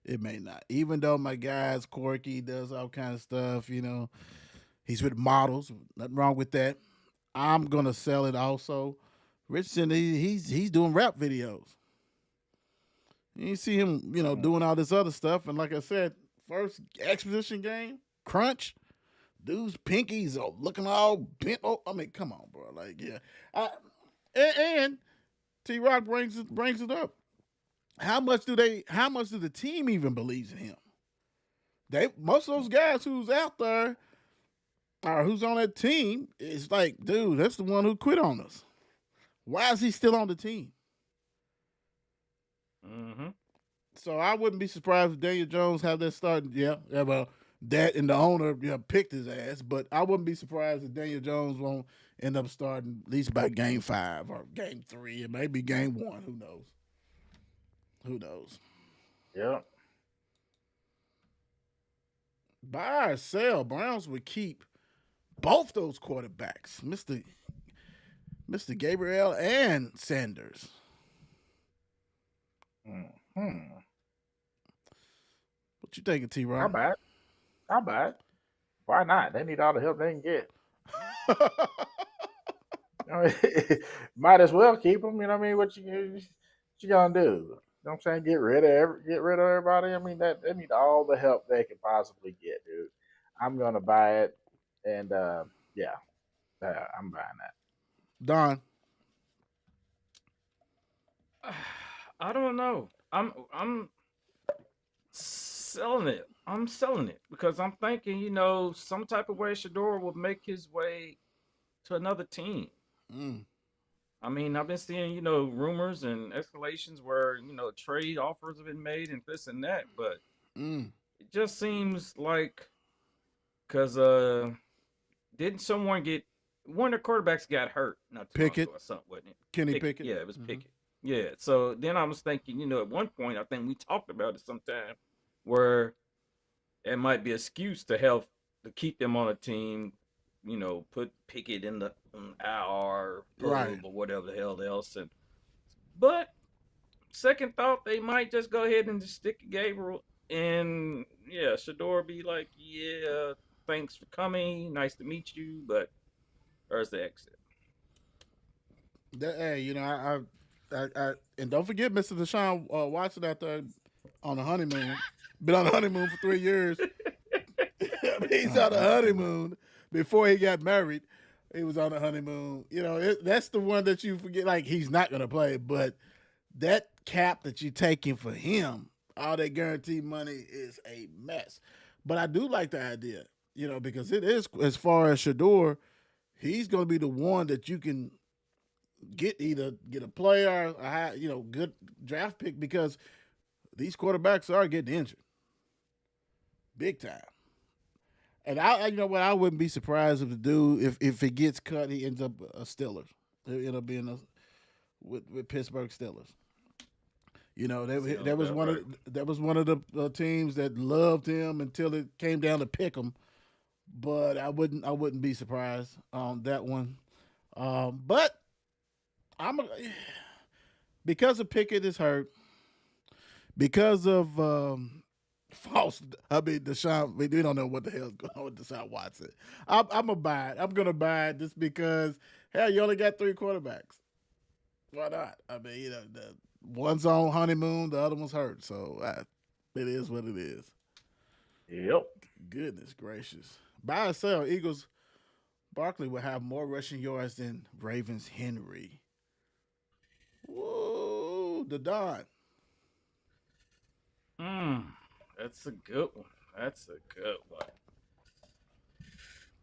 It may not. Even though my guy's quirky, does all kind of stuff, he's with models. Nothing wrong with that. I'm gonna sell it also. Richardson, he's doing rap videos. You see him, doing all this other stuff. And like I said, first exposition game, crunch. Dude's pinkies are looking all bent. Oh, come on, bro. Like, yeah. And T-Rock brings it up. How much do the team even believes in him? Most of those guys who's out there or who's on that team is like, dude, that's the one who quit on us. Why is he still on the team? Mm-hmm. So I wouldn't be surprised if Daniel Jones have that starting. Yeah, well, that and the owner picked his ass, but I wouldn't be surprised if Daniel Jones won't end up starting at least by game 5 or game 3 or maybe game 1. Who knows? Yeah. Buy or sell, Browns would keep both those quarterbacks, Mr. Gabriel and Sanders. Hmm. What you thinking, T-Rock? Not bad. Why not? They need all the help they can get. Might as well keep them. You know what I mean? What you gonna do? You know what I'm saying? Get rid of everybody. I mean, that they need all the help they can possibly get, dude. I'm gonna buy it, and yeah, I'm buying that. Don. I don't know. I'm selling it. I'm selling it because I'm thinking, some type of way Shador will make his way to another team. I've been seeing, rumors and escalations where, trade offers have been made and this and that, but it just seems like because didn't someone get one of the quarterbacks got hurt not too long Pickett. ago or something, wasn't it? Kenny Pickett. Yeah, it was Pickett. Yeah. So then I was thinking, at one point I think we talked about it sometime where it might be an excuse to have to keep them on a team. Put Pickett in the IR Right. pub or whatever the hell else. But second thought, they might just go ahead and just stick Gabriel, and yeah, Shador be like, yeah, thanks for coming, nice to meet you, but there's the exit. Hey, and don't forget Mr. Deshaun Watson out there on the honeymoon. Been on the honeymoon for 3 years. He's on the honeymoon before he got married. He was on the honeymoon. That's the one that you forget. Like, he's not going to play, but that cap that you're taking for him, all that guaranteed money is a mess. But I do like the idea, because it is, as far as Shador, he's going to be the one that you can get a player, a high, good draft pick, because these quarterbacks are getting injured big time. And I wouldn't be surprised if the dude, if it gets cut, he ends up a Steelers. It'll be with Pittsburgh Steelers. That was one of the teams that loved him until it came down to pick him. But I wouldn't be surprised on that one. But because of Pickett is hurt, because of Deshaun, we don't know what the hell's going on with Deshaun Watson. I'm gonna buy it. I'm gonna buy it just because, hell, you only got 3 quarterbacks. Why not? I mean, the one's on honeymoon, the other one's hurt, so it is what it is. Yep. Goodness gracious. Buy or sell, Eagles. Barkley will have more rushing yards than Ravens Henry. Whoa, the Don. That's a good one.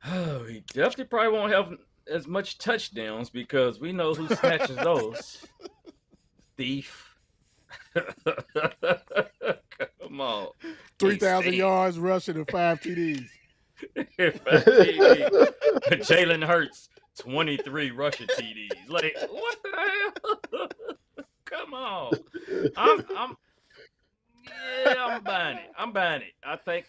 Oh, he definitely probably won't have as much touchdowns because we know who snatches those. Thief. Come on. 3,000 yards rushing and 5 TDs. Jalen Hurts, 23 rushing TDs. Like, what the hell? Come on. I'm buying it. I think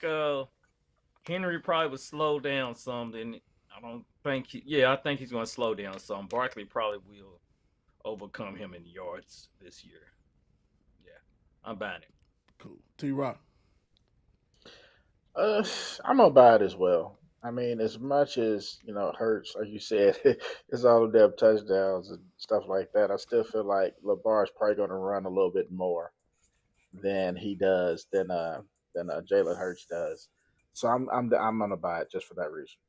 Henry probably would slow down some. Then I think he's going to slow down some. Barkley probably will overcome him in yards this year. Yeah, I'm buying it. Cool. T-Rock. I'm gonna buy it as well. I mean, as much as it hurts, like you said, it's all of them touchdowns and stuff like that. I still feel like Lamar's probably going to run a little bit more than he does than Jalen Hurts does. So I'm gonna buy it just for that reason.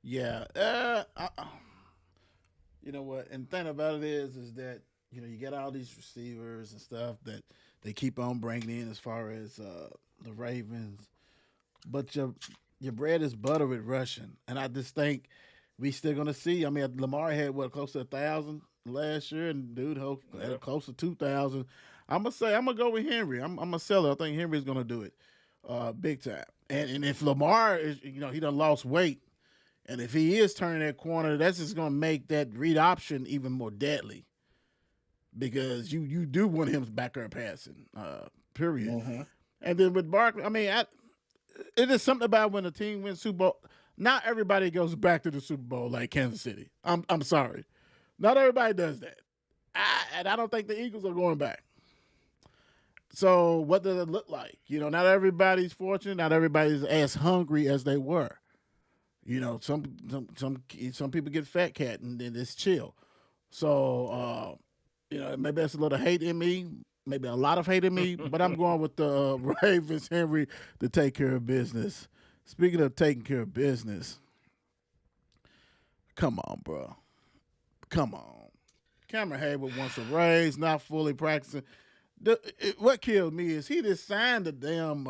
Yeah. You know what? And the thing about it is that you get all these receivers and stuff that they keep on bringing in as far as the Ravens, but your bread is butter with rushing, and I just think we still gonna see. I mean, Lamar had close to 1,000 last year, and dude had close to 2,000. I'm gonna go with Henry. I'm gonna sell it. I think Henry's gonna do it big time. And if Lamar is, he done lost weight, and if he is turning that corner, that's just gonna make that read option even more deadly. Because you do want him back there passing, period. Mm-hmm. And then with Barkley, I mean, it is something about when a team wins Super Bowl. Not everybody goes back to the Super Bowl like Kansas City. I'm sorry, not everybody does that. And I don't think the Eagles are going back. So what does it look like? Not everybody's fortunate. Not everybody's as hungry as they were. Some people get fat cat and then it's chill. So. Maybe that's a little hate in me, maybe a lot of hate in me, but I'm going with the Ravens Henry to take care of business. Speaking of taking care of business, come on, bro. Come on. Cameron Hayward wants a raise, not fully practicing. What killed me is he just signed the damn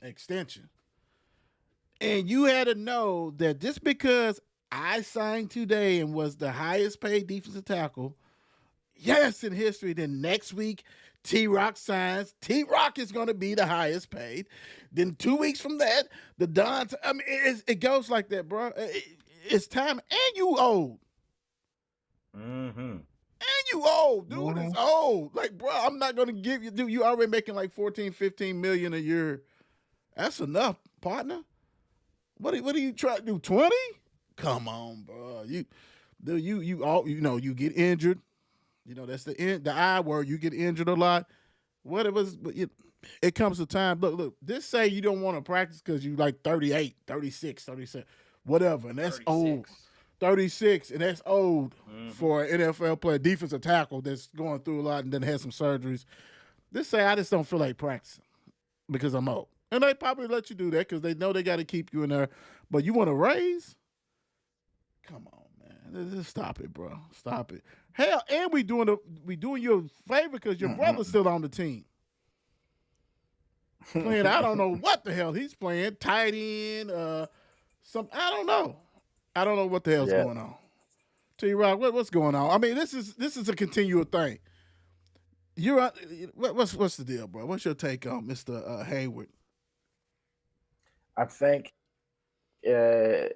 extension. And you had to know that just because I signed today and was the highest paid defensive tackle, yes, in history, then next week, T-Rock signs. T-Rock is going to be the highest paid. Then 2 weeks from that, the Don. I mean, it goes like that, bro. It's time. And you old. Mm-hmm. And you old. Dude is Mhm. old. Like, bro, I'm not gonna give you. Dude, you already making like 14, 15 million a year. That's enough, partner. What are you trying to do? 20? Come on, bro. You get injured. You know that's the I word. You get injured a lot. What it was, but it comes to time. Look. This say you don't want to practice because you like 38, 36, 37, whatever, and that's old. 36. 36, and that's old Mm-hmm. for an NFL player, defensive tackle that's going through a lot and then had some surgeries. This say I just don't feel like practicing because I'm old. And they probably let you do that because they know they got to keep you in there. But you want to raise? Come on, man. Just stop it, bro. Stop it. Hell, and we doing you a favor because your brother's still on the team. Playing, I don't know what the hell he's playing. Tight end, I don't know. I don't know what the hell's going on. T-Rock, what's going on? I mean, this is a continual thing. What's the deal, bro? What's your take on Mr. Hayward? I think it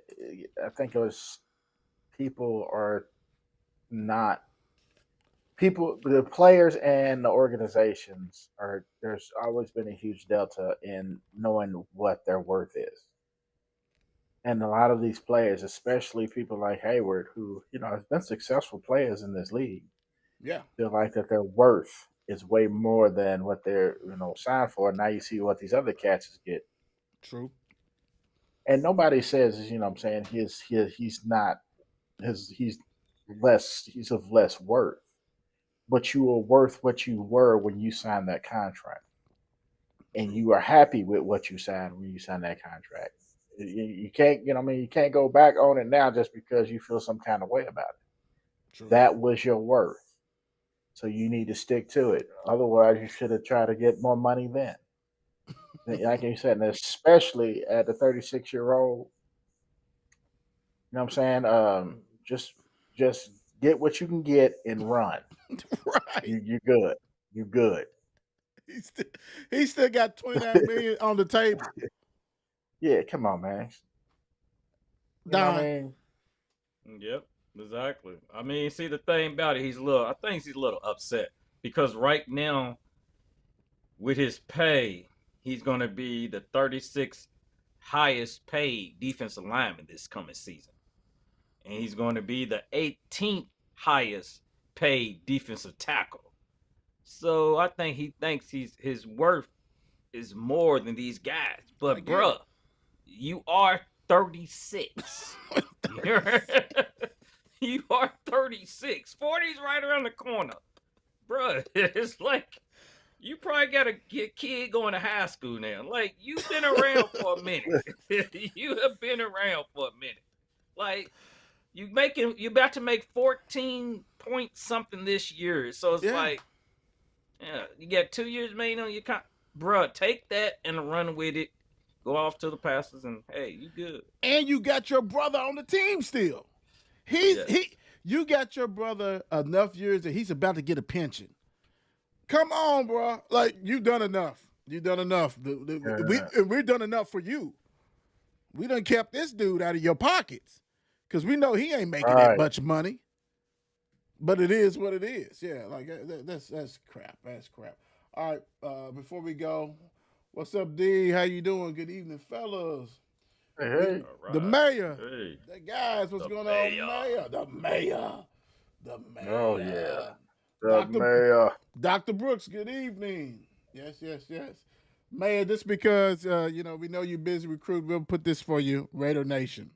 was people are not people. The players and the organizations are. There's always been a huge delta in knowing what their worth is, and a lot of these players, especially people like Hayward, who have been successful players in this league, feel like that their worth is way more than what they're signed for. Now you see what these other cats get. True. And nobody says, what I'm saying, he's not he's of less worth. But you are worth what you were when you signed that contract. And you are happy with what you signed when you signed that contract. You can't, you can't go back on it now just because you feel some kind of way about it. True. That was your worth. So you need to stick to it. Otherwise, you should have tried to get more money then. Like you said, and especially at the 36-year-old, you know what I'm saying? Just get what you can get and run. Right. You're good. You're good. He still got 29 million on the table. Yeah, come on, man. You know what I mean? Yep, exactly. I mean, see, the thing about it, I think he's a little upset because right now, with his pay, he's going to be the 36th highest paid defensive lineman this coming season. And he's going to be the 18th highest paid defensive tackle. So I think he thinks his worth is more than these guys. But bruh, you are 36. You are 36. 40's right around the corner. Bruh, it's like you probably got a kid going to high school now. Like, you've been around for a minute. You have been around for a minute. Like, you're about to make 14 point something this year. So it's like, you got 2 years made on your bruh, take that and run with it. Go off to the passes and hey, you good. And you got your brother on the team still. You got your brother enough years that he's about to get a pension. Come on, bro. Like, you done enough. You done enough. We're done enough for you. We done kept this dude out of your pockets because we know he ain't making that much money. But it is what it is. Yeah, like that's crap. That's crap. All right, before we go, what's up, D? How you doing? Good evening, fellas. Hey. The mayor. Hey. The guys, what's going on, mayor? The mayor. Oh, yeah. The mayor. Dr. Brooks, good evening. Yes. Mayor, this because, we know you're busy recruiting. We'll put this for you, Raider Nation.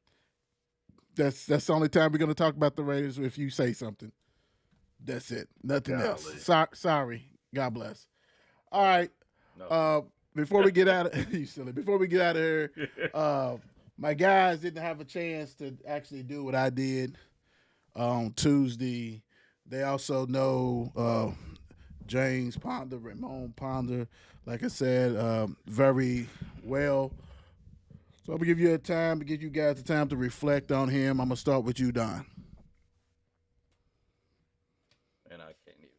That's the only time we're going to talk about the Raiders if you say something. That's it. Nothing else. Sorry. God bless. All right. No. Before we get out of you silly. Before we get out of here, my guys didn't have a chance to actually do what I did on Tuesday. They also know James Ponder, Ramon Ponder, like I said, very well. So I'm gonna give you guys the time to reflect on him. I'm gonna start with you, Don. And I can't even,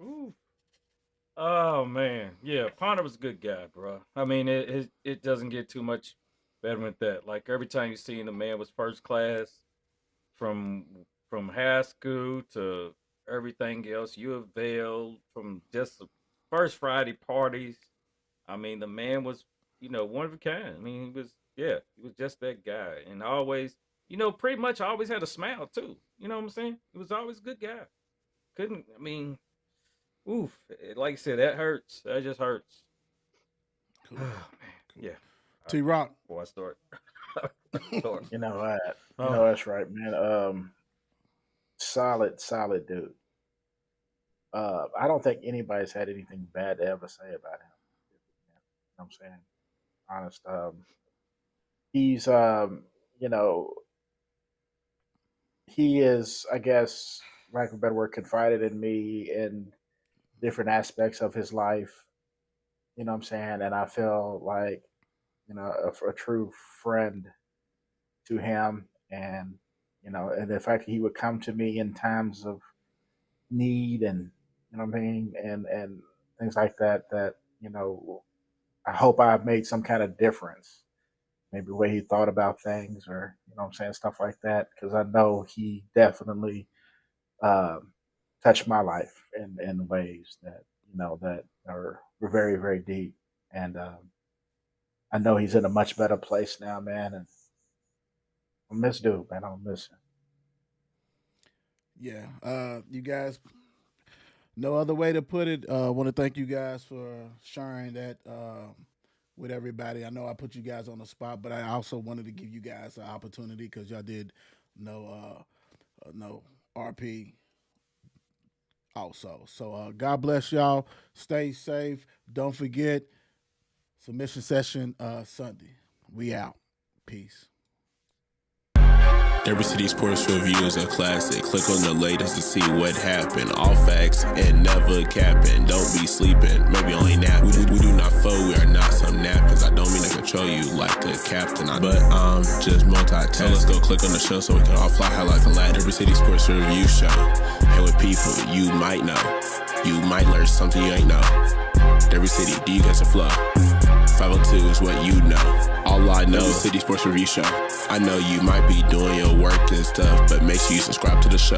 man. Ooh. Oh man, yeah, Ponder was a good guy, bro. I mean, it doesn't get too much better than that. Like every time you see him, the man was first class from high school to everything else. You availed from just the first Friday parties. I mean, the man was, one of a kind. I mean, he was just that guy. And always, pretty much always had a smile too. You know what I'm saying? He was always a good guy. I mean, oof. Like I said, that hurts. That just hurts. Cool. Oh, man. Yeah. T Rock. Before I start. You know what? That's right, man. Solid dude. I don't think anybody's had anything bad to ever say about him. You know what I'm saying? Honest. He's he is, I guess, lack of a better word, confided in me in different aspects of his life. You know what I'm saying? And I feel like, a true friend to him. And, and the fact that he would come to me in times of need and, you know what I mean? And things like that, I hope I've made some kind of difference. Maybe the way he thought about things or, stuff like that. Because I know he definitely touched my life in ways that, that are very, very deep. And I know he's in a much better place now, man. And I miss dude, man. I miss him. Yeah. You guys, no other way to put it. I want to thank you guys for sharing that with everybody. I know I put you guys on the spot, but I also wanted to give you guys an opportunity because y'all did know RP also. So God bless y'all. Stay safe. Don't forget, submission session Sunday. We out. Peace. Every City Sports Review is a classic. Click on the latest to see what happened. All facts and never capping. Don't be sleeping, maybe only napping. We do not fold, we are not some napkins. I don't mean to control you like the captain, but I'm just multitasking. So let's go click on the show so we can all fly high like a lad. Every City Sports Review show. And with people you might know. You might learn something you ain't know. Every city, do you catch the flow? 502 is what you know. All I know is City Sports Review Show. I know you might be doing your work and stuff, but make sure you subscribe to the show.